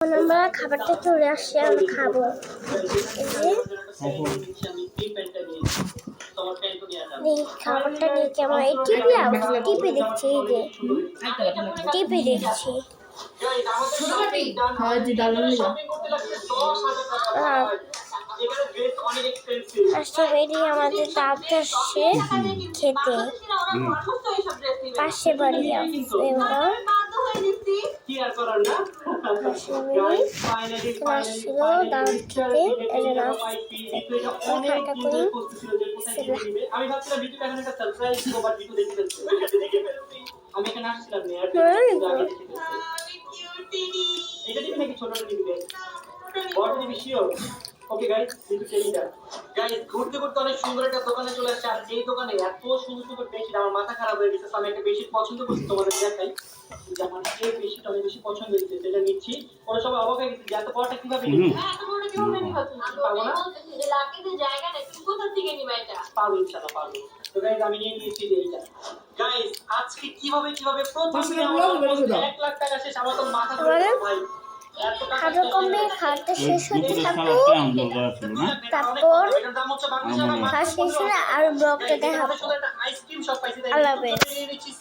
আমরা খাবারটা চলে আসছে, আমরা খাবো। এই খাবারটা নিয়ে কেমন টিপে দেখছি, এই যে টিপে দেখছি। আসছে বেরিয়ে আমাদের দাঁত আসছে খেতে, পাশে বাড়ি আসছিল দাঁত খেতে, ঠান্ডা করি। ওকে গাইস, গাইস ঘুরতে ঘুরতে অনেক সুন্দর একটা দোকানে চলে আসছে। আর এই দোকানে এত সুন্দর সুন্দর বেডশিট, আমার মাথা খারাপ হয়ে গেছে। আমি একটা বেডশিট পছন্দ করছি, তোমাদের দেখাই। যে আমার এই বেডশিট অনেক বেশি পছন্দ হয়েছে, যেটা নিচ্ছি। ওরা সবাই অবাক হয়ে গেছে যে এত বড়টা কিভাবে নিচ্ছি। এত বড়টা কিভাবে নিচ্ছি পাবো না, যে লাকিতে জায়গা নেই, তুমি কোথা থেকে নিবা এটা? পাবো ইনশাআল্লাহ পাবো। তো গাইস আমি নিয়ে নিয়েছি এইটা। গাইস আজকে কিভাবে প্রথমে আমার 1 লাখ টাকা শেষ, আমার তো মাথা ধরে ভাই। খাবার কমবে, খাওয়াটা শেষ হতে থাকবো, তারপর খাওয়া শেষ হলে আর ব্লগটা দেখাবো। আল্লাহ হাফেজ।